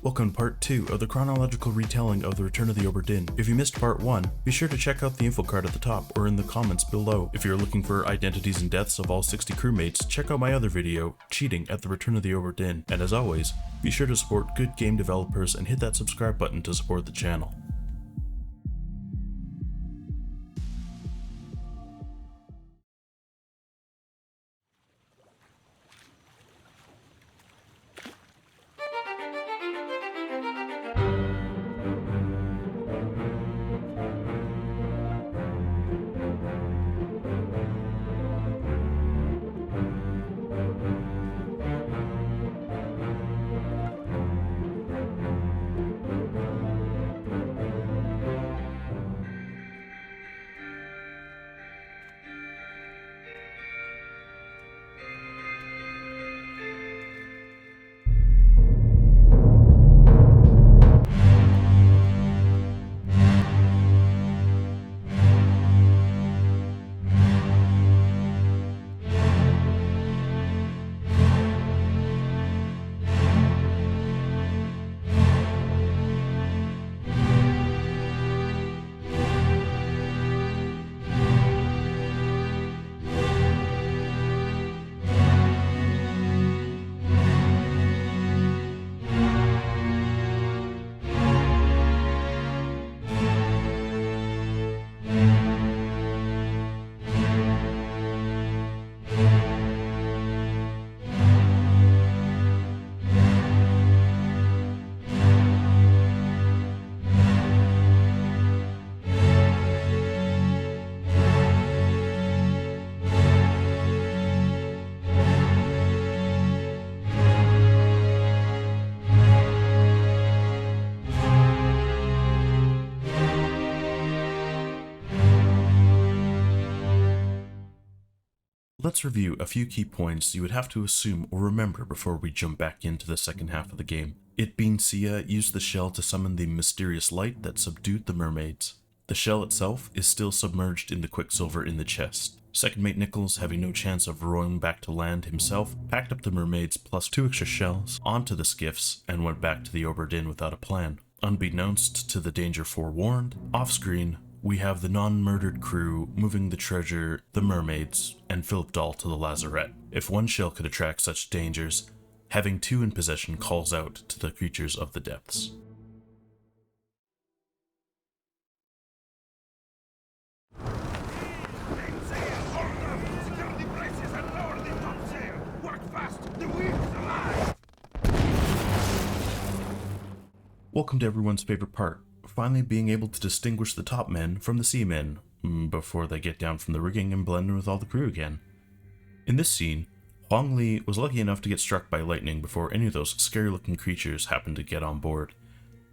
Welcome to part 2 of the chronological retelling of the Return of the Obra Dinn. If you missed part 1, be sure to check out the info card at the top or in the comments below. If you're looking for identities and deaths of all 60 crewmates, check out my other video, Cheating at the Return of the Obra Dinn. And as always, be sure to support good game developers and hit that subscribe button to support the channel. Let's review a few key points you would have to assume or remember before we jump back into the second half of the game. It being Sia used the shell to summon the mysterious light that subdued the mermaids. The shell itself is still submerged in the Quicksilver in the chest. Second mate Nichols, having no chance of rowing back to land himself, packed up the mermaids plus 2 extra shells onto the skiffs and went back to the Obra Dinn without a plan. Unbeknownst to the danger forewarned, off-screen, we have the non-murdered crew moving the treasure, the mermaids, and Philip Dahl to the lazarette. If one shell could attract such dangers, having 2 in possession calls out to the creatures of the depths. Welcome to everyone's favorite part, finally being able to distinguish the top men from the seamen before they get down from the rigging and blend in with all the crew again. In this scene, Huang Li was lucky enough to get struck by lightning before any of those scary looking creatures happened to get on board.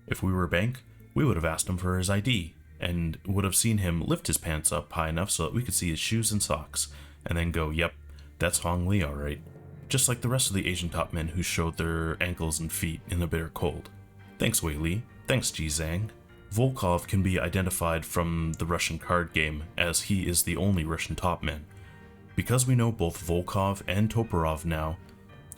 If we were Bank, we would have asked him for his ID, and would have seen him lift his pants up high enough so that we could see his shoes and socks, and then go, yep, that's Huang Li alright. Just like the rest of the Asian top men who showed their ankles and feet in the bitter cold. Thanks Wei Li, thanks Ji Zhang. Volkov can be identified from the Russian card game, as he is the only Russian topman. Because we know both Volkov and Toporov now,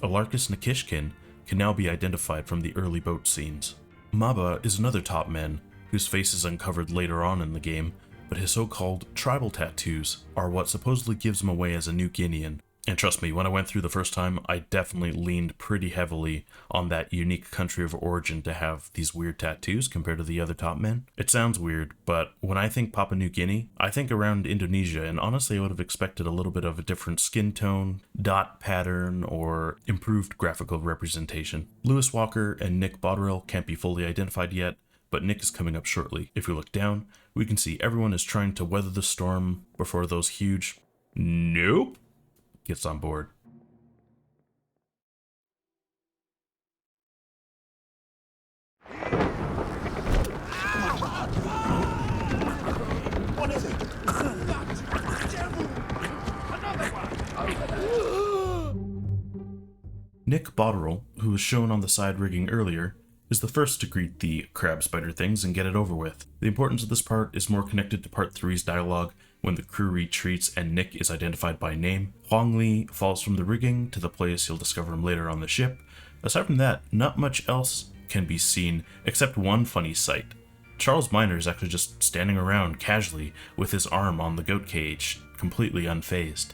Alarkus Nikishkin can now be identified from the early boat scenes. Maba is another topman, whose face is uncovered later on in the game, but his so-called tribal tattoos are what supposedly gives him away as a New Guinean. And trust me, when I went through the first time, I definitely leaned pretty heavily on that unique country of origin to have these weird tattoos compared to the other top men. It sounds weird, but when I think Papua New Guinea, I think around Indonesia, and honestly I would have expected a little bit of a different skin tone, dot pattern, or improved graphical representation. Lewis Walker and Nick Botterill can't be fully identified yet, but Nick is coming up shortly. If we look down, we can see everyone is trying to weather the storm before those huge nope gets on board. What is it? Nick Botterill, who was shown on the side rigging earlier, is the first to greet the crab spider things and get it over with. The importance of this part is more connected to part 3's dialogue when the crew retreats and Nick is identified by name. Huang Li falls from the rigging to the place you'll discover him later on the ship. Aside from that, not much else can be seen except one funny sight. Charles Minor is actually just standing around casually with his arm on the goat cage, completely unfazed.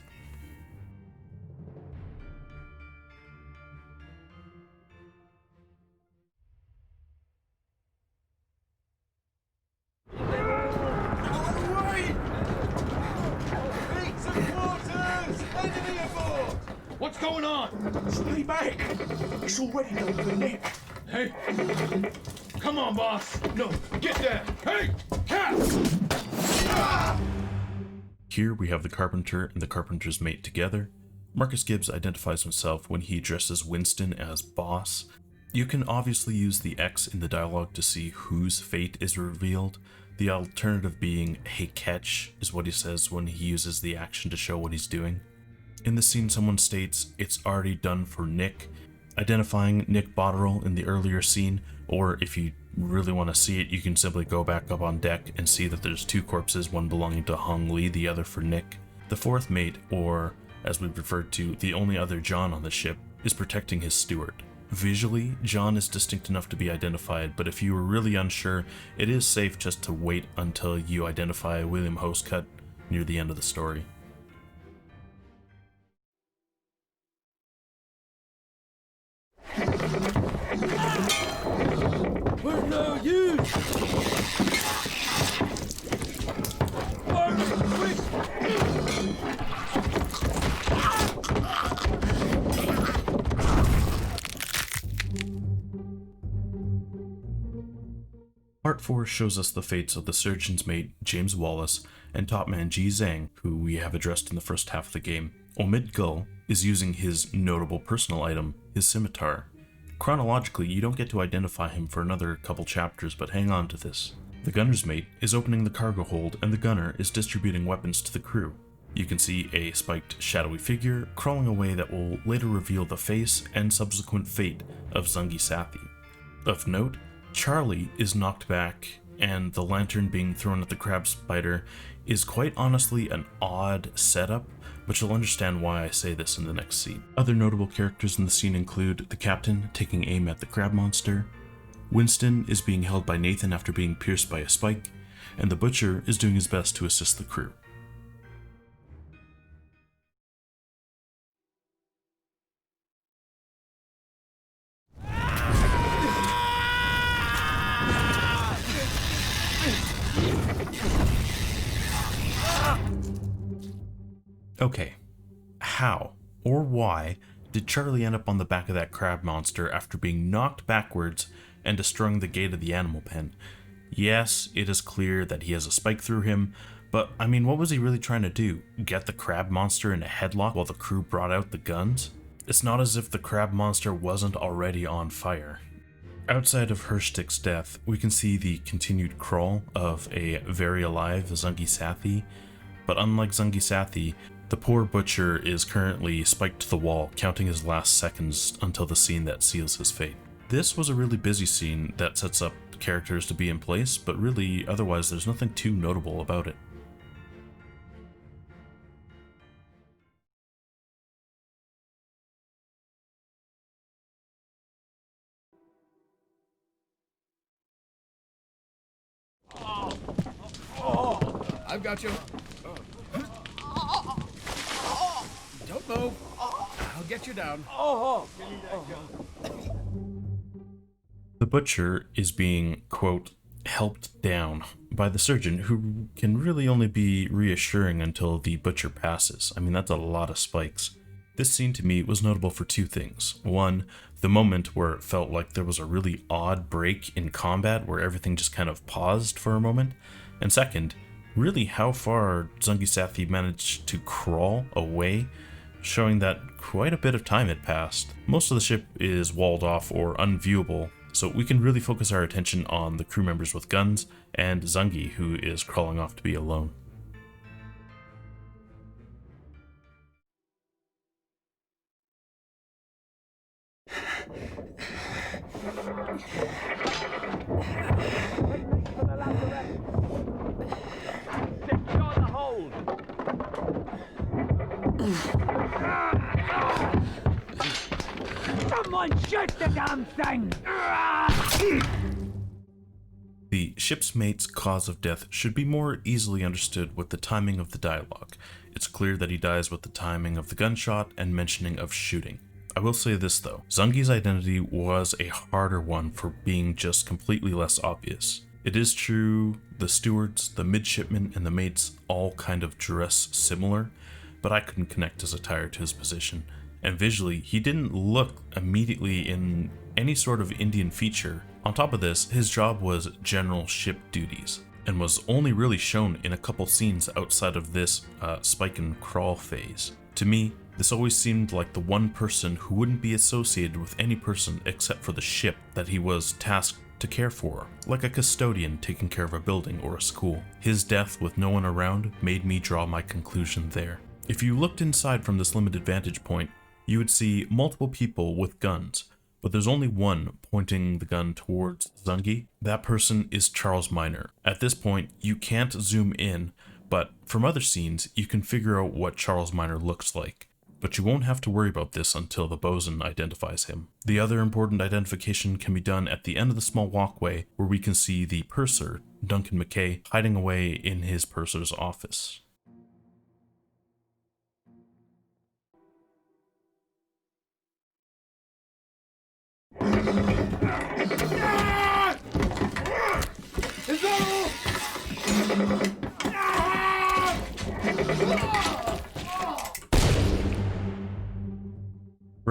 What's going on? Stay back! It's already done for Nick. Hey! Come on, boss! No, get there! Hey! Cat! Here we have the Carpenter and the Carpenter's mate together. Marcus Gibbs identifies himself when he addresses Winston as boss. You can obviously use the X in the dialogue to see whose fate is revealed. The alternative being, "Hey, catch," is what he says when he uses the action to show what he's doing. In the scene, someone states, "It's already done for Nick," identifying Nick Botterill in the earlier scene, or if you really want to see it, you can simply go back up on deck and see that there's two corpses, one belonging to Hong Lee, the other for Nick. The fourth mate, or as we referred to, the only other John on the ship, is protecting his steward. Visually, John is distinct enough to be identified, but if you were really unsure, it is safe just to wait until you identify William Hostcut near the end of the story. We're no use! Part 4 shows us the fates of the surgeon's mate, James Wallace, and topman Ji Zhang, who we have addressed in the first half of the game. Omid Gull is using his notable personal item, his scimitar. Chronologically, you don't get to identify him for another couple chapters, but hang on to this. The gunner's mate is opening the cargo hold, and the gunner is distributing weapons to the crew. You can see a spiked, shadowy figure crawling away that will later reveal the face and subsequent fate of Zungi Sathi. Of note, Charlie is knocked back, and the lantern being thrown at the crab spider is quite honestly an odd setup, but you'll understand why I say this in the next scene. Other notable characters in the scene include the captain taking aim at the crab monster, Winston is being held by Nathan after being pierced by a spike, and the butcher is doing his best to assist the crew. Okay, how or why did Charlie end up on the back of that crab monster after being knocked backwards and destroying the gate of the animal pen? Yes, it is clear that he has a spike through him, but I mean, what was he really trying to do? Get the crab monster in a headlock while the crew brought out the guns? It's not as if the crab monster wasn't already on fire. Outside of Hirschtick's death, we can see the continued crawl of a very alive Zungi Sathi, but unlike Zungi Sathi, the poor butcher is currently spiked to the wall, counting his last seconds until the scene that seals his fate. This was a really busy scene that sets up the characters to be in place, but really, otherwise there's nothing too notable about it. I've got you. Don't move. I'll get you down. The butcher is being, quote, helped down by the surgeon, who can really only be reassuring until the butcher passes. I mean, that's a lot of spikes. This scene to me was notable for two things. One, the moment where it felt like there was a really odd break in combat where everything just kind of paused for a moment. And second, really how far Zungi Sathi managed to crawl away, showing that quite a bit of time had passed. Most of the ship is walled off or unviewable, so we can really focus our attention on the crew members with guns and Zungi, who is crawling off to be alone. Secure the hold. Someone shoot the damn thing! The ship's mate's cause of death should be more easily understood with the timing of the dialogue. It's clear that he dies with the timing of the gunshot and mentioning of shooting. I will say this though, Zungi's identity was a harder one for being just completely less obvious. It is true, the stewards, the midshipmen, and the mates all kind of dress similar, but I couldn't connect his attire to his position. And visually, he didn't look immediately in any sort of Indian feature. On top of this, his job was general ship duties, and was only really shown in a couple scenes outside of this spike and crawl phase. To me, this always seemed like the one person who wouldn't be associated with any person except for the ship that he was tasked to care for, like a custodian taking care of a building or a school. His death with no one around made me draw my conclusion there. If you looked inside from this limited vantage point, you would see multiple people with guns, but there's only one pointing the gun towards Zungi. That person is Charles Minor. At this point, you can't zoom in, but from other scenes, you can figure out what Charles Minor looks like. But you won't have to worry about this until the bosun identifies him. The other important identification can be done at the end of the small walkway, where we can see the purser, Duncan McKay, hiding away in his purser's office. Is that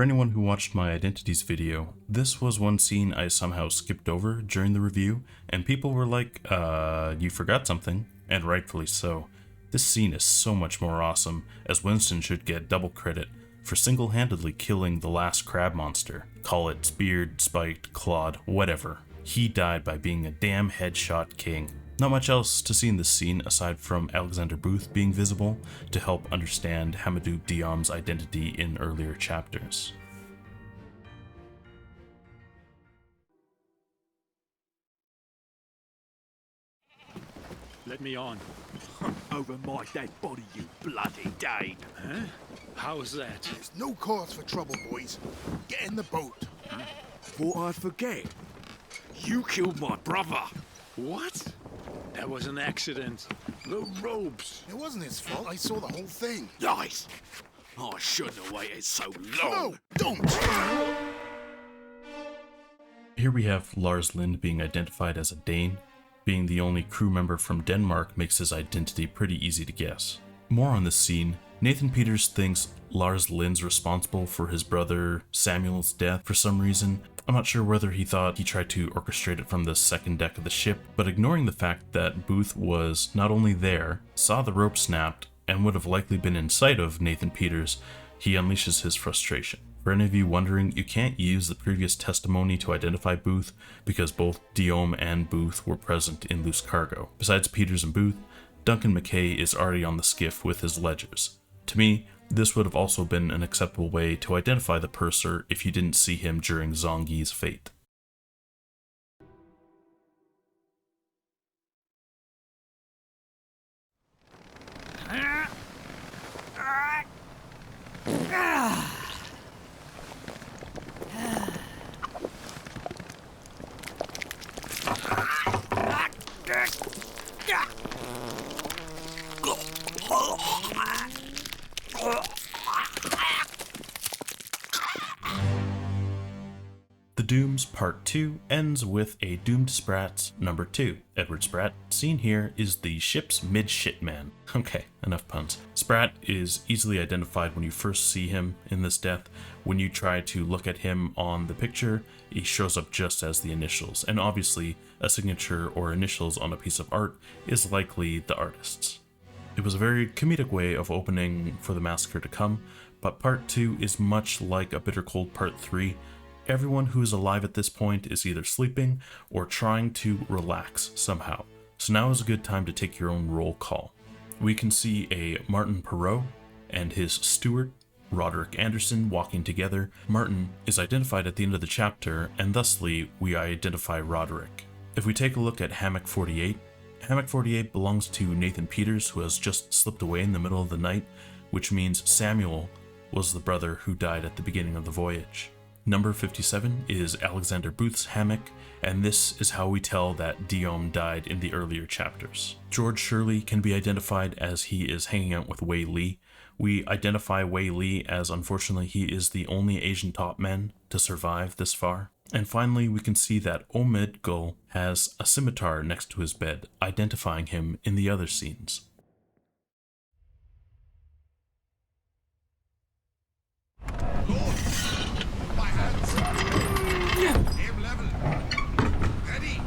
For anyone who watched my Identities video, this was one scene I somehow skipped over during the review, and people were like, you forgot something, and rightfully so. This scene is so much more awesome, as Winston should get double credit for single-handedly killing the last crab monster. Call it speared, spiked, clawed, whatever. He died by being a damn headshot king. Not much else to see in this scene aside from Alexander Booth being visible to help understand Hamadou Diom's identity in earlier chapters. Let me on. Over my dead body, you bloody Dane. Huh? How's that? There's no cause for trouble, boys. Get in the boat. Thought I'd forget. You killed my brother. What? That was an accident. The ropes. It wasn't his fault. I saw the whole thing. Lies. I shouldn't have waited so long. No, don't! Here we have Lars Lind being identified as a Dane. Being the only crew member from Denmark makes his identity pretty easy to guess. More on this scene, Nathan Peters thinks Lars Lind's responsible for his brother Samuel's death for some reason. I'm not sure whether he thought he tried to orchestrate it from the second deck of the ship, but ignoring the fact that Booth was not only there, saw the rope snapped, and would have likely been in sight of Nathan Peters, he unleashes his frustration. For any of you wondering, you can't use the previous testimony to identify Booth because both Diom and Booth were present in loose cargo. Besides Peters and Booth, Duncan McKay is already on the skiff with his ledgers. To me, this would have also been an acceptable way to identify the purser if you didn't see him during Zongi's fate. The Dooms Part 2 ends with a doomed Spratt's number 2. Edward Spratt, seen here, is the ship's midshipman. Okay, enough puns. Spratt is easily identified when you first see him in this death. When you try to look at him on the picture, he shows up just as the initials, and obviously a signature or initials on a piece of art is likely the artist's. It was a very comedic way of opening for the massacre to come, but Part 2 is much like a Bitter Cold Part 3. Everyone who is alive at this point is either sleeping or trying to relax somehow, so now is a good time to take your own roll call. We can see a Martin Perot and his steward, Roderick Anderson, walking together. Martin is identified at the end of the chapter, and thusly we identify Roderick. If we take a look at Hammock 48, Hammock 48 belongs to Nathan Peters, who has just slipped away in the middle of the night, which means Samuel was the brother who died at the beginning of the voyage. Number 57 is Alexander Booth's hammock, and this is how we tell that Diom died in the earlier chapters. George Shirley can be identified as he is hanging out with Wei Li. We identify Wei Li as unfortunately he is the only Asian top man to survive this far. And finally, we can see that Omid Gul has a scimitar next to his bed, identifying him in the other scenes. My hands. Aim level. Ready.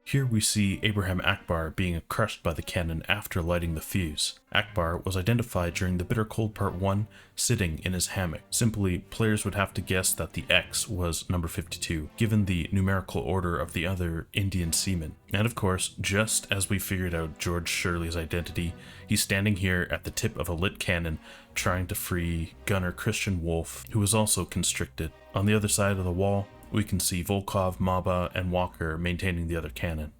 Here we see Abraham Akbar being crushed by the cannon after lighting the fuse. Akbar was identified during the Bitter Cold Part 1 sitting in his hammock. Simply, players would have to guess that the X was number 52, given the numerical order of the other Indian seamen. And of course, just as we figured out George Shirley's identity, he's standing here at the tip of a lit cannon trying to free gunner Christian Wolf, who was also constricted. On the other side of the wall, we can see Volkov, Maba, and Walker maintaining the other cannon.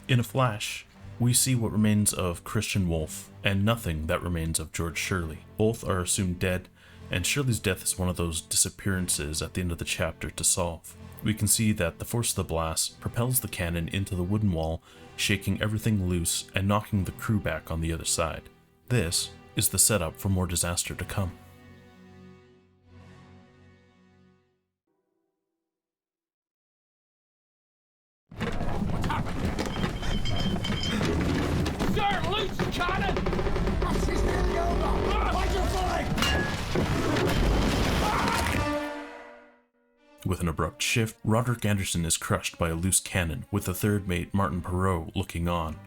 In a flash, we see what remains of Christian Wolf, and nothing that remains of George Shirley. Both are assumed dead, and Shirley's death is one of those disappearances at the end of the chapter to solve. We can see that the force of the blast propels the cannon into the wooden wall, shaking everything loose and knocking the crew back on the other side. This is the setup for more disaster to come. Sir, loose the cannon! She's nearly over. Fight your flag. With an abrupt shift, Roderick Anderson is crushed by a loose cannon, with the third mate Martin Perot looking on.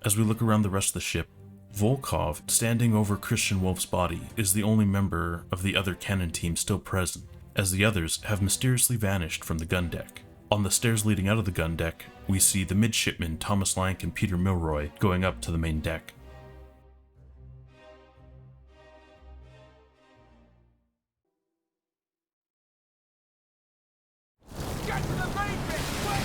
As we look around the rest of the ship, Volkov, standing over Christian Wolf's body, is the only member of the other cannon team still present, as the others have mysteriously vanished from the gun deck. On the stairs leading out of the gun deck, we see the midshipmen Thomas Lank and Peter Milroy going up to the main deck. Get to the main bit, quick!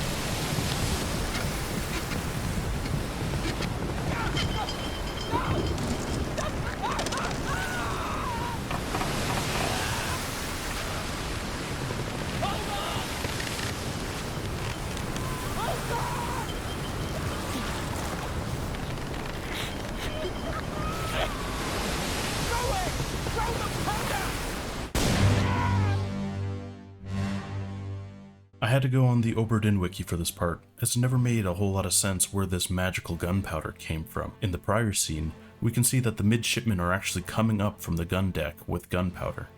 I had to go on the Oberdin wiki for this part, as it never made a whole lot of sense where this magical gunpowder came from. In the prior scene, we can see that the midshipmen are actually coming up from the gun deck with gunpowder.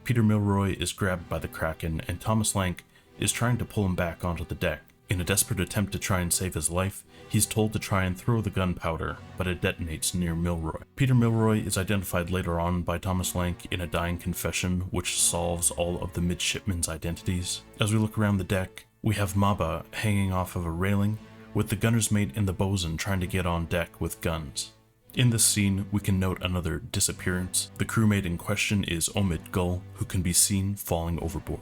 Peter Milroy is grabbed by the Kraken, and Thomas Lank is trying to pull him back onto the deck. In a desperate attempt to try and save his life, he's told to try and throw the gunpowder, but it detonates near Milroy. Peter Milroy is identified later on by Thomas Lank in a dying confession, which solves all of the midshipmen's identities. As we look around the deck, we have Maba hanging off of a railing, with the gunner's mate and the bosun trying to get on deck with guns. In this scene, we can note another disappearance. The crewmate in question is Omid Gul, who can be seen falling overboard.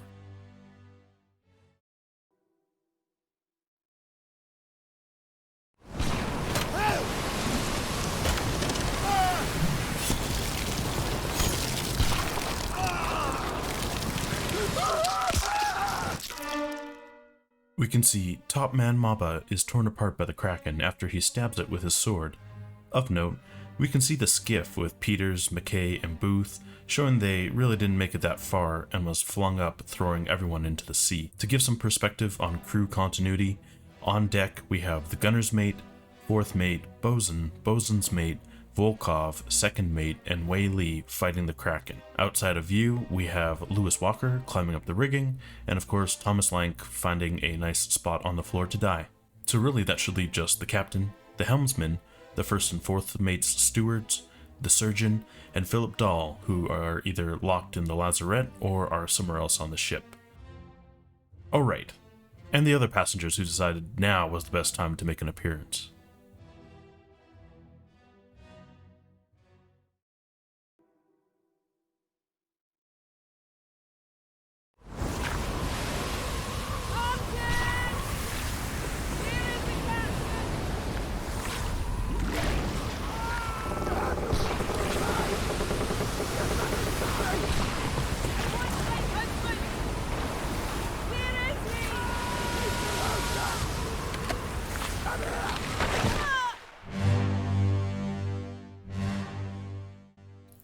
We can see Top Man Maba is torn apart by the Kraken after he stabs it with his sword. Of note, we can see the skiff with Peters, McKay, and Booth, showing they really didn't make it that far and was flung up, throwing everyone into the sea. To give some perspective on crew continuity, on deck we have the gunner's mate, fourth mate, bosun, bosun's mate, Volkov, second mate, and Wei Li fighting the Kraken. Outside of view, we have Lewis Walker climbing up the rigging, and of course Thomas Lank finding a nice spot on the floor to die. So really that should leave just the captain, the helmsman, the first and fourth mate's stewards, the surgeon, and Philip Dahl, who are either locked in the lazarette or are somewhere else on the ship. Alright, and the other passengers who decided now was the best time to make an appearance.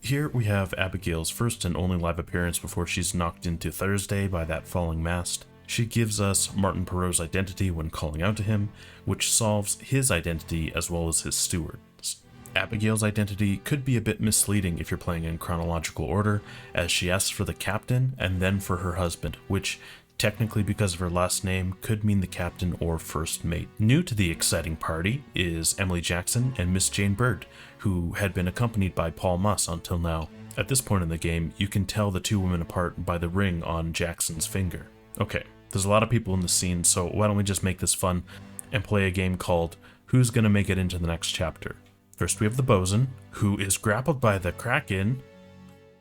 Here we have Abigail's first and only live appearance before she's knocked into Thursday by that falling mast. She gives us Martin Perot's identity when calling out to him, which solves his identity as well as his steward's. Abigail's identity could be a bit misleading if you're playing in chronological order, as she asks for the captain and then for her husband, which technically because of her last name could mean the captain or first mate. New to the exciting party is Emily Jackson and Miss Jane Bird, who had been accompanied by Paul Muss until now. At this point in the game, you can tell the two women apart by the ring on Jackson's finger. Okay, there's a lot of people in the scene, so why don't we just make this fun and play a game called Who's Gonna Make It Into the Next Chapter? First we have the bosun, who is grappled by the Kraken,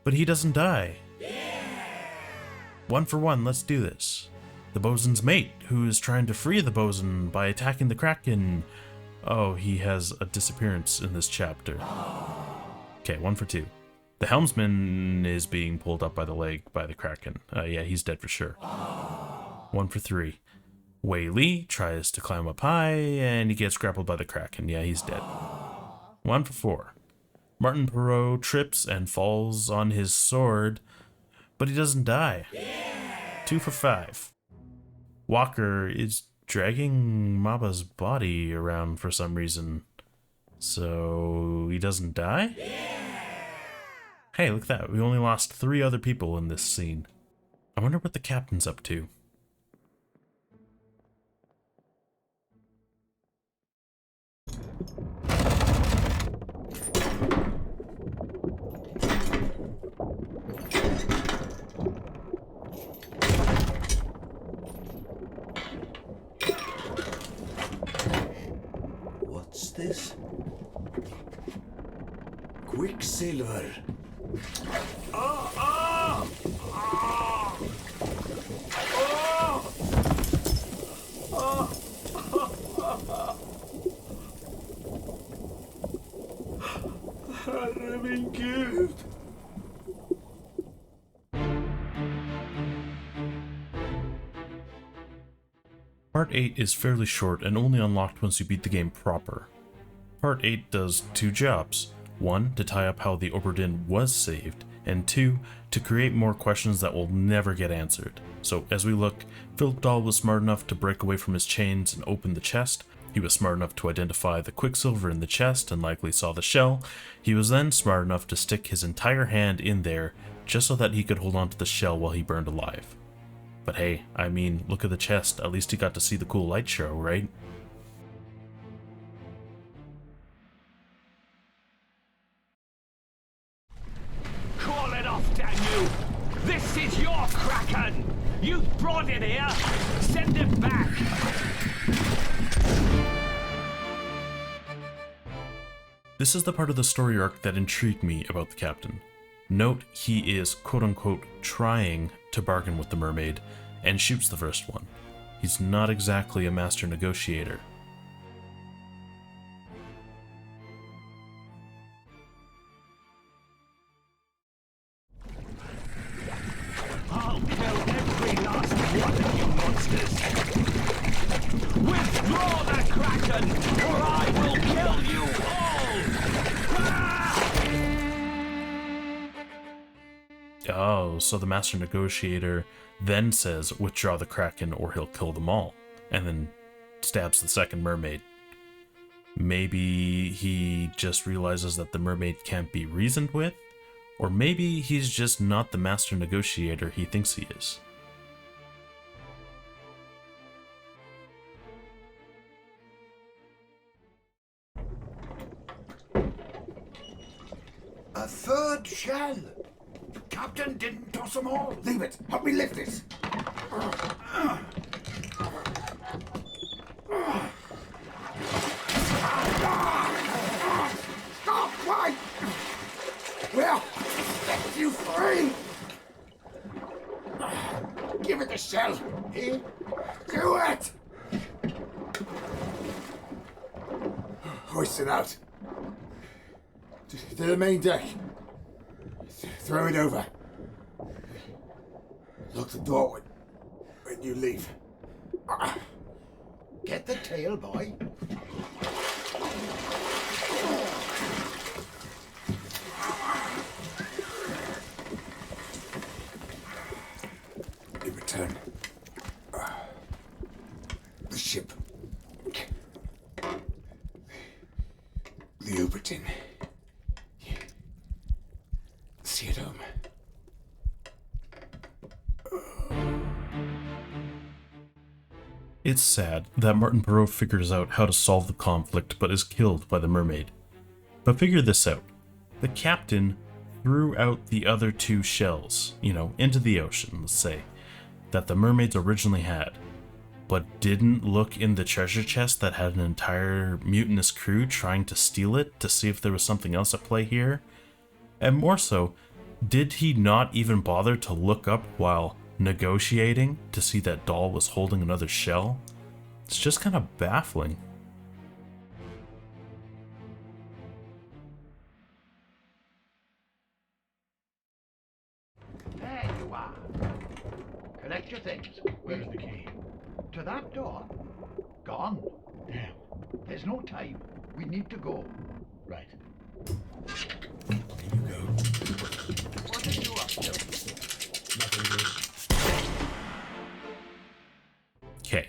but he doesn't die. One for one, let's do this. The bosun's mate, who is trying to free the bosun by attacking the Kraken. Oh, he has a disappearance in this chapter. Okay, one for two. The helmsman is being pulled up by the leg by the Kraken. Yeah, he's dead for sure. One for three. Wei Li tries to climb up high, and he gets grappled by the Kraken. Yeah, he's dead. One for four. Martin Perot trips and falls on his sword, but he doesn't die. Two for five. Walker is dragging Maba's body around for some reason, so he doesn't die? Hey, look at that. We only lost 3 other people in this scene. I wonder what the captain's up to. What's this? Quicksilver. Herre min Gud! Part 8 is fairly short and only unlocked once you beat the game proper. Part 8 does 2 jobs. 1, to tie up how the Oberdin was saved, and 2, to create more questions that will never get answered. So as we look, Philip Dahl was smart enough to break away from his chains and open the chest. He was smart enough to identify the Quicksilver in the chest and likely saw the shell. He was then smart enough to stick his entire hand in there just so that he could hold on to the shell while he burned alive. But hey, I mean, look at the chest, at least he got to see the cool light show, right? Call it off, damn you! This is your Kraken! You brought it here! Send it back! This is the part of the story arc that intrigued me about the captain. Note he is quote-unquote trying to bargain with the mermaid, and shoots the first one. He's not exactly a master negotiator. I'll kill every last one of you monsters! Withdraw the Kraken, or I will kill you all! Oh, so the master negotiator then says, withdraw the Kraken or he'll kill them all, and then stabs the second mermaid. Maybe he just realizes that the mermaid can't be reasoned with, or maybe he's just not the master negotiator he thinks he is. A third shell! The captain didn't toss them all! Leave it! Help me lift this! going! Give it the shell! Eh? Do it! Hoist it out. To the main deck. Throw it over. Lock the door when you leave. Get the tail, boy. In return, the ship. The Obra Dinn. See it home. It's sad that Martin Perrault figures out how to solve the conflict but is killed by the mermaid. But figure this out. The captain threw out the other 2 shells, into the ocean, let's say, that the mermaids originally had, but didn't look in the treasure chest that had an entire mutinous crew trying to steal it to see if there was something else at play here. And more so, did he not even bother to look up while negotiating to see that Doll was holding another shell? It's just kind of baffling. There you are. Collect your things. Where's the key? To that door. Gone. Damn. There's no time. We need to go. Right. There you go. What are you up to? Nothing good. Okay,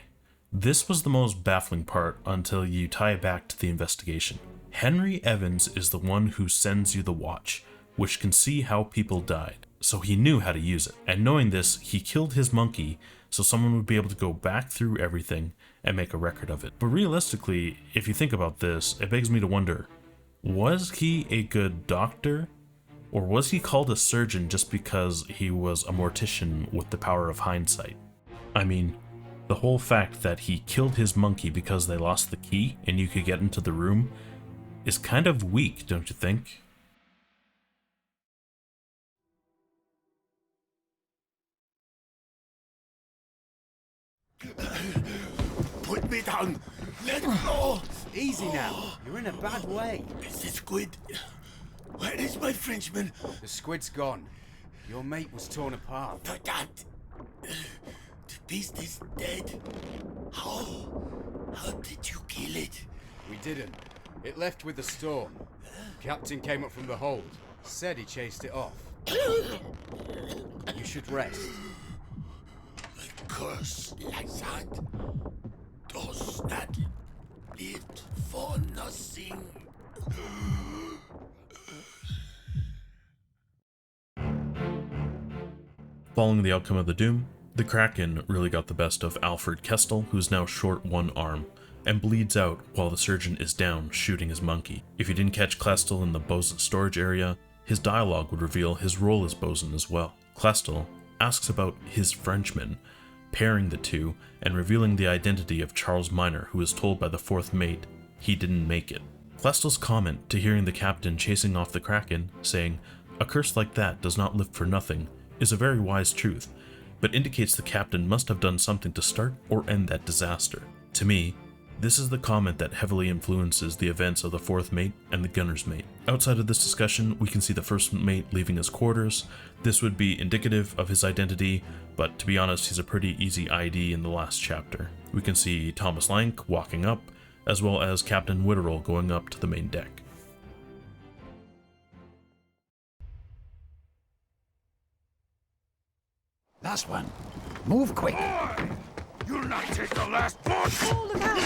this was the most baffling part until you tie it back to the investigation. Henry Evans is the one who sends you the watch, which can see how people died, so he knew how to use it. And knowing this, he killed his monkey so someone would be able to go back through everything and make a record of it. But realistically, if you think about this, it begs me to wonder, was he a good doctor? Or was he called a surgeon just because he was a mortician with the power of hindsight? I mean, the whole fact that he killed his monkey because they lost the key and you could get into the room is kind of weak, don't you think? Put me down. Let go. Easy now. You're in a bad way. It's the squid. Where is my Frenchman? The squid's gone. Your mate was torn apart. The cat. The beast is dead. How? How did you kill it? We didn't. It left with the storm. Captain came up from the hold. Said he chased it off. You should rest. A curse like that does not live for nothing. Following the outcome of the Doom, the Kraken really got the best of Alfred Kestel, who's now short one arm, and bleeds out while the surgeon is down shooting his monkey. If you didn't catch Kestel in the bosun storage area, his dialogue would reveal his role as bosun as well. Kestel asks about his Frenchman, pairing the two and revealing the identity of Charles Minor, who is told by the 4th mate he didn't make it. Kestel's comment to hearing the captain chasing off the Kraken, saying, "A curse like that does not live for nothing," is a very wise truth, but indicates the captain must have done something to start or end that disaster. To me, this is the comment that heavily influences the events of the 4th mate and the gunner's mate. Outside of this discussion, we can see the 1st mate leaving his quarters. This would be indicative of his identity, but to be honest, he's a pretty easy ID in the last chapter. We can see Thomas Lank walking up, as well as Captain Witterell going up to the main deck. Last one. Move quick. You'll not take the last one. Oh, look out!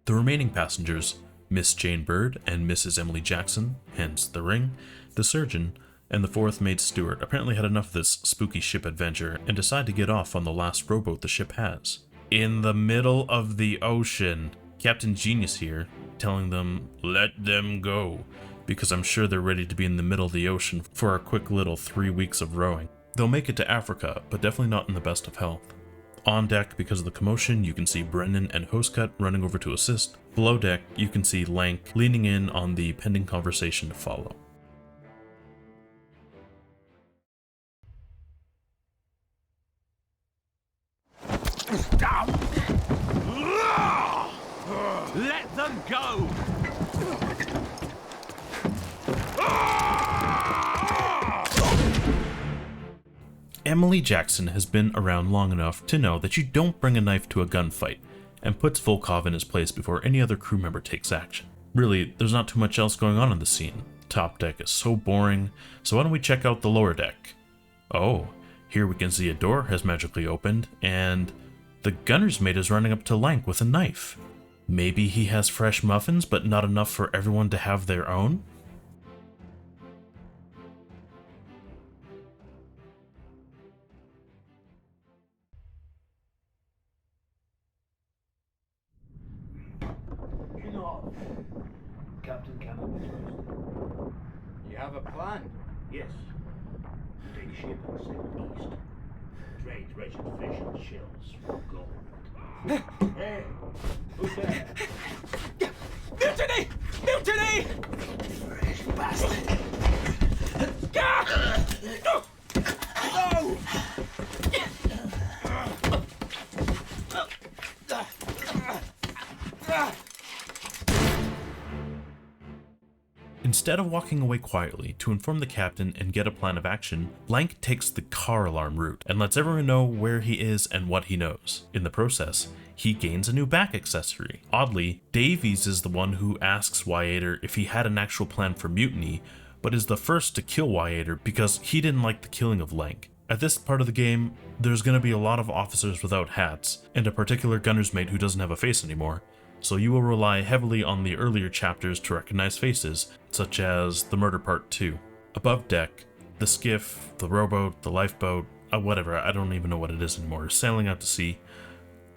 The remaining passengers, Miss Jane Bird and Mrs. Emily Jackson, hence the ring, the surgeon, and the 4th mate Stewart apparently had enough of this spooky ship adventure and decide to get off on the last rowboat the ship has. In the middle of the ocean, Captain Genius here, telling them, let them go, because I'm sure they're ready to be in the middle of the ocean for a quick little 3 weeks of rowing. They'll make it to Africa, but definitely not in the best of health. On deck, because of the commotion, you can see Brennan and Hostcut running over to assist. Below deck, you can see Lank leaning in on the pending conversation to follow. Let them go! Emily Jackson has been around long enough to know that you don't bring a knife to a gunfight, and puts Volkov in his place before any other crew member takes action. Really, there's not too much else going on in the scene. Top deck is so boring, so why don't we check out the lower deck? Oh, here we can see a door has magically opened, and the gunner's mate is running up to Lank with a knife. Maybe he has fresh muffins, but not enough for everyone to have their own? Captain cannot be trusted. You have a plan? Yes. Take ship and sail east. Trade racing fish and shells for gold. Hey, who's there? Mutiny! Mutiny! Fresh bastard! No! Instead of walking away quietly to inform the captain and get a plan of action, Lank takes the car alarm route and lets everyone know where he is and what he knows. In the process, he gains a new back accessory. Oddly, Davies is the one who asks Wyator if he had an actual plan for Mutiny, but is the first to kill Wyator because he didn't like the killing of Lank. At this part of the game, there's going to be a lot of officers without hats, and a particular gunner's mate who doesn't have a face anymore, so you will rely heavily on the earlier chapters to recognize faces, such as the Murder Part 2. Above deck, the skiff, the rowboat, the lifeboat, whatever, I don't even know what it is anymore, sailing out to sea.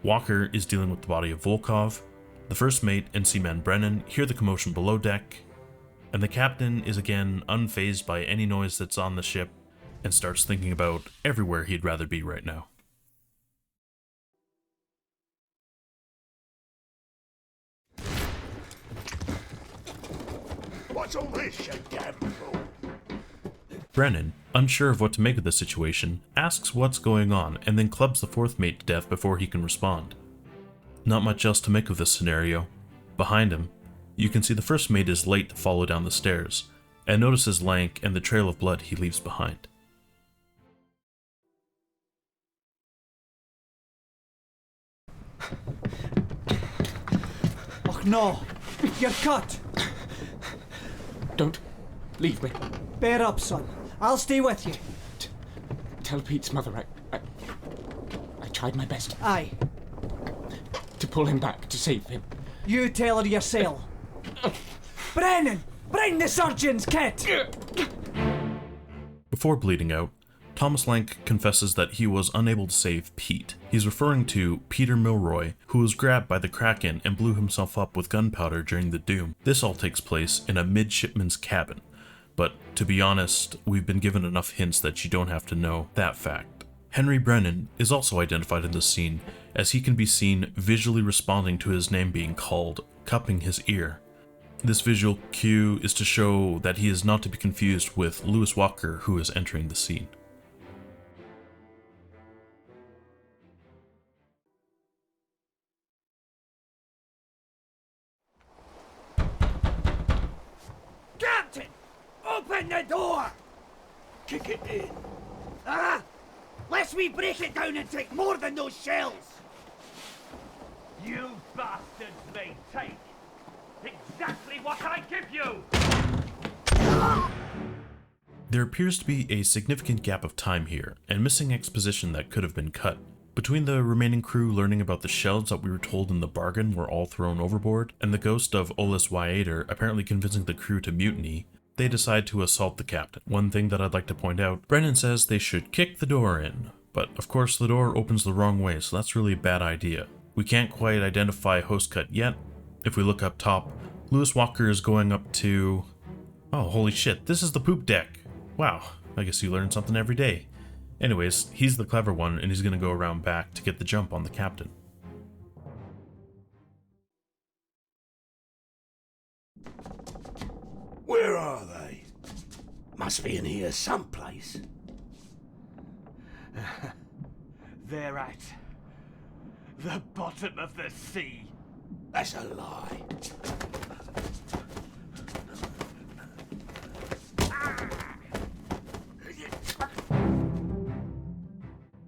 Walker is dealing with the body of Volkov. The first mate and seaman Brennan hear the commotion below deck, and the captain is again unfazed by any noise that's on the ship and starts thinking about everywhere he'd rather be right now. What's all this, you damn fool? Brennan, unsure of what to make of the situation, asks what's going on and then clubs the fourth mate to death before he can respond. Not much else to make of this scenario. Behind him, you can see the first mate is late to follow down the stairs, and notices Lank and the trail of blood he leaves behind. Oh no! You're cut! Don't leave me. Bear up, son. I'll stay with you. Tell Pete's mother I tried my best. Aye. To pull him back, to save him. You tell her yourself. Brennan! Bring the surgeon's kit! Before bleeding out, Thomas Lank confesses that he was unable to save Pete. He's referring to Peter Milroy, who was grabbed by the Kraken and blew himself up with gunpowder during the Doom. This all takes place in a midshipman's cabin, but to be honest, we've been given enough hints that you don't have to know that fact. Henry Brennan is also identified in this scene, as he can be seen visually responding to his name being called, cupping his ear. This visual cue is to show that he is not to be confused with Lewis Walker, who is entering the scene. Captain! Open the door! Kick it in. Ah! Lest we break it down and take more than those shells! You bastards may take exactly what I give you! There appears to be a significant gap of time here, and missing exposition that could have been cut. Between the remaining crew learning about the shells that we were told in the bargain were all thrown overboard, and the ghost of Olis Wyator apparently convincing the crew to mutiny, they decide to assault the captain. One thing that I'd like to point out, Brennan says they should kick the door in, but of course the door opens the wrong way, so that's really a bad idea. We can't quite identify Hostcut yet. If we look up top, Lewis Walker is going up to... Oh, holy shit, this is the poop deck. Wow, I guess you learn something every day. Anyways, he's the clever one, and he's gonna go around back to get the jump on the captain. Where are they? Must be in here someplace. They're at the bottom of the sea. That's a lie.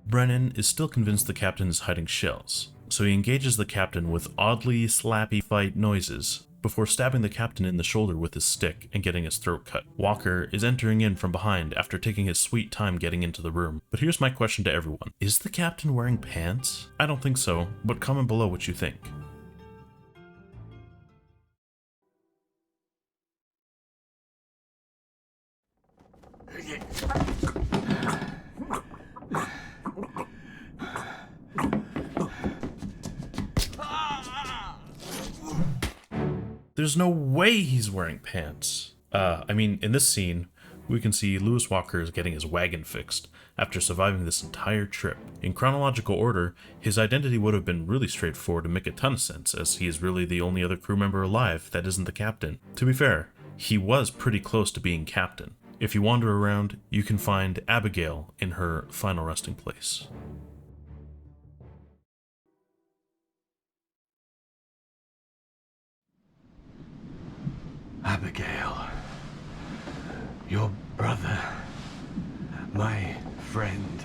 Brennan is still convinced the captain is hiding shells, so he engages the captain with oddly slappy fight noises before stabbing the captain in the shoulder with his stick and getting his throat cut. Walker is entering in from behind after taking his sweet time getting into the room. But here's my question to everyone. Is the captain wearing pants? I don't think so, but comment below what you think. There's no way he's wearing pants. I mean, in this scene, we can see Lewis Walker is getting his wagon fixed after surviving this entire trip. In chronological order, his identity would have been really straightforward and make a ton of sense, as he is really the only other crew member alive that isn't the captain. To be fair, he was pretty close to being captain. If you wander around, you can find Abigail in her final resting place. Abigail, your brother, my friend.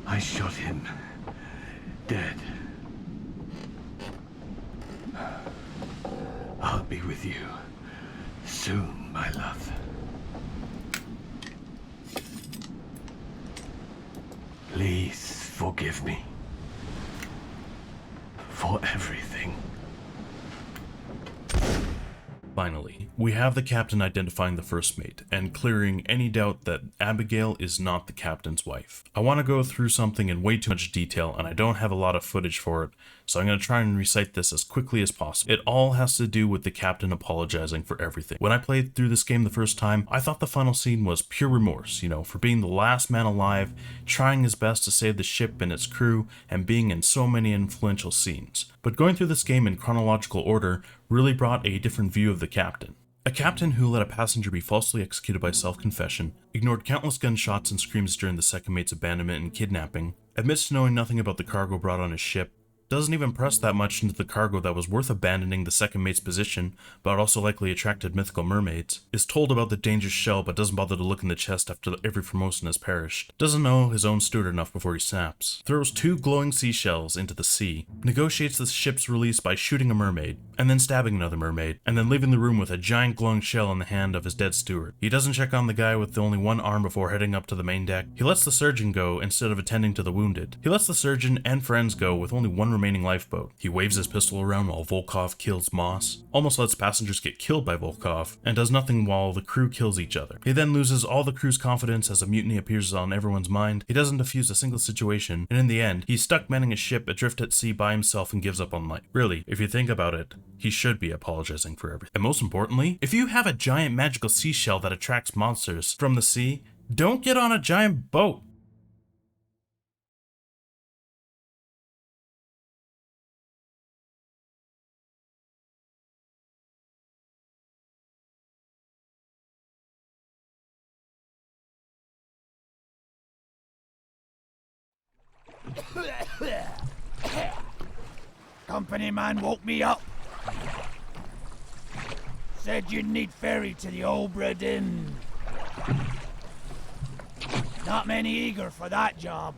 I shot him dead. I'll be with you soon, my love. Please forgive me for everything. Finally, we have the captain identifying the first mate and clearing any doubt that Abigail is not the captain's wife. I want to go through something in way too much detail and I don't have a lot of footage for it, so I'm going to try and recite this as quickly as possible. It all has to do with the captain apologizing for everything. When I played through this game the first time, I thought the final scene was pure remorse, you know, for being the last man alive, trying his best to save the ship and its crew, and being in so many influential scenes. But going through this game in chronological order really brought a different view of the captain. A captain who let a passenger be falsely executed by self-confession, ignored countless gunshots and screams during the second mate's abandonment and kidnapping, admits to knowing nothing about the cargo brought on his ship, doesn't even press that much into the cargo that was worth abandoning the second mate's position, but also likely attracted mythical mermaids, is told about the dangerous shell but doesn't bother to look in the chest after every Formosan has perished, doesn't know his own steward enough before he snaps, throws 2 glowing seashells into the sea, negotiates the ship's release by shooting a mermaid, and then stabbing another mermaid, and then leaving the room with a giant glowing shell in the hand of his dead steward. He doesn't check on the guy with only one arm before heading up to the main deck. He lets the surgeon go instead of attending to the wounded. He lets the surgeon and friends go with only one remaining lifeboat. He waves his pistol around while Volkov kills Moss, almost lets passengers get killed by Volkov, and does nothing while the crew kills each other. He then loses all the crew's confidence as a mutiny appears on everyone's mind. He doesn't defuse a single situation, and in the end, he's stuck manning a ship adrift at sea by himself and gives up on life. Really, if you think about it, he should be apologizing for everything. And most importantly, if you have a giant magical seashell that attracts monsters from the sea, don't get on a giant boat. Company man woke me up. Said you'd need ferry to the Obra Dinn. Not many eager for that job.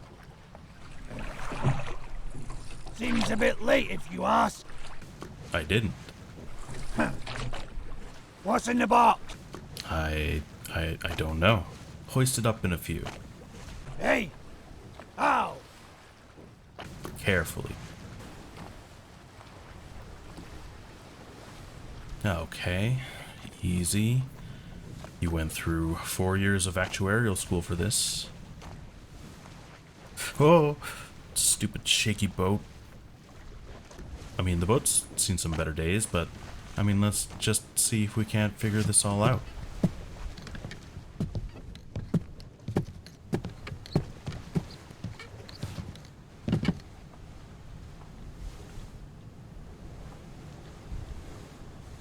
Seems a bit late if you ask. I didn't. What's in the box? I don't know. Hoist it up in a few. Hey! Ow! Carefully. Okay, easy. You went through 4 years of actuarial school for this. Oh, stupid shaky boat. I mean, the boat's seen some better days, but I mean, let's just see if we can't figure this all out.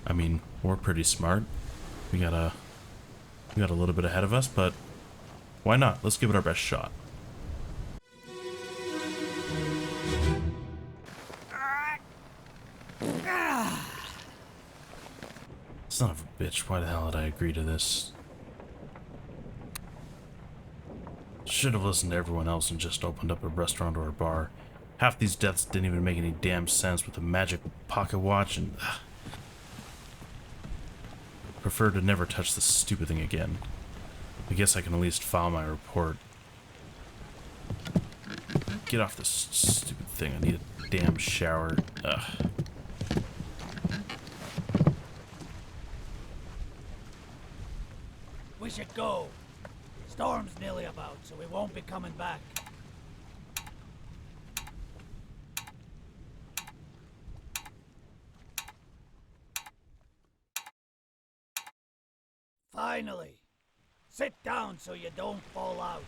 I mean, we're pretty smart. We got a little bit ahead of us, but why not? Let's give it our best shot. Son of a bitch, why the hell did I agree to this? Should have listened to everyone else and just opened up a restaurant or a bar. Half these deaths didn't even make any damn sense with a magic pocket watch, and prefer to never touch this stupid thing again. I guess I can at least file my report. Get off this stupid thing. I need a damn shower. Ugh. We should go. Storm's nearly about, so we won't be coming back. Finally. Sit down so you don't fall out.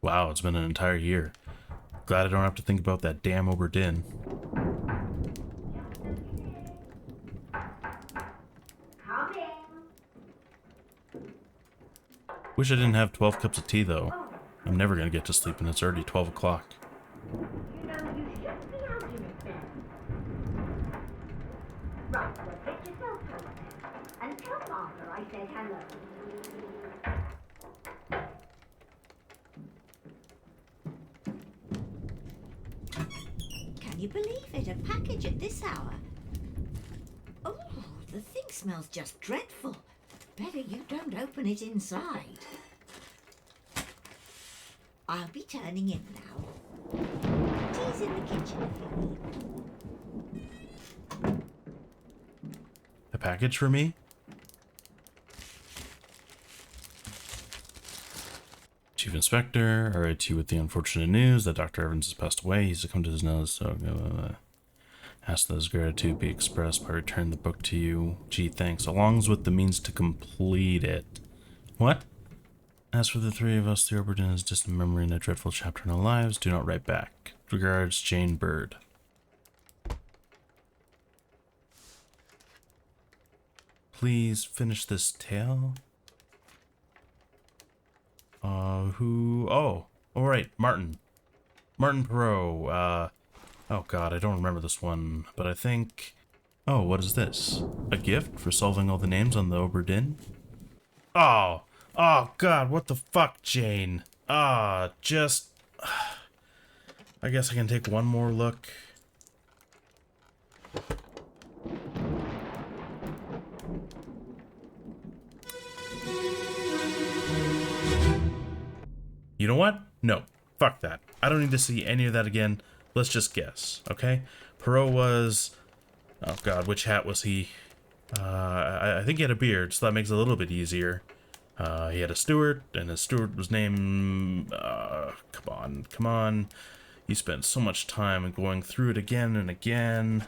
Wow, it's been an entire year. Glad I don't have to think about that damn Obra Dinn. Wish I didn't have 12 cups of tea though. I'm never gonna get to sleep and it's already 12 o'clock. You know, you shouldn't be out in it then. Right, well, get yourself home then. And tell Martha I said hello. Can you believe it? A package at this hour? Oh, the thing smells just dreadful. Better you don't open it inside. I'll be turning in now. Tea's in the kitchen if you need. A package for me? Chief Inspector, alright to you with the unfortunate news that Dr. Evans has passed away. He's succumbed to his nose, so ask that his gratitude be expressed by returning the book to you. Gee, thanks. Along with the means to complete it. What? As for the three of us, the Oberdin is distant memory in a dreadful chapter in our lives. Do not write back. Regards, Jane Bird. Please finish this tale. Who? Oh, alright, Martin. Martin Perot. Oh god, I don't remember this one, but I think... Oh, what is this? A gift for solving all the names on the Oberdin? Oh! Oh god, what the fuck, Jane? I guess I can take one more look. You know what? No. Fuck that. I don't need to see any of that again. Let's just guess, okay? Perot was... Oh god, which hat was he? I think he had a beard, so that makes it a little bit easier. He had a steward, and his steward was named... come on. You spent so much time going through it again and again.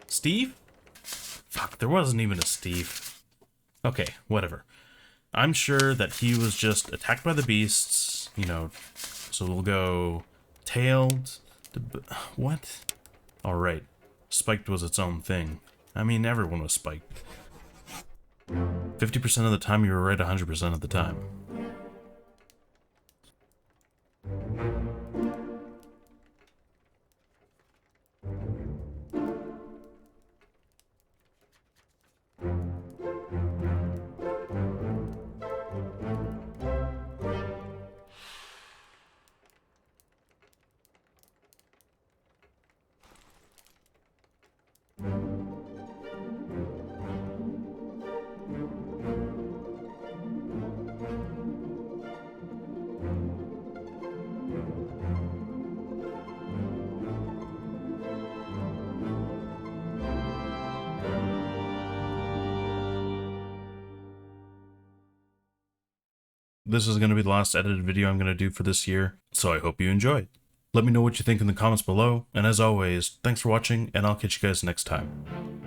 Steve? Fuck, there wasn't even a Steve. Okay, whatever. I'm sure that he was just attacked by the beasts, you know, so we'll go tailed. What? Alright. Spiked was its own thing. I mean, everyone was spiked. 50% of the time you were right 100% of the time. This is going to be the last edited video I'm going to do for this year, so I hope you enjoy. Let me know what you think in the comments below, and as always, thanks for watching, and I'll catch you guys next time.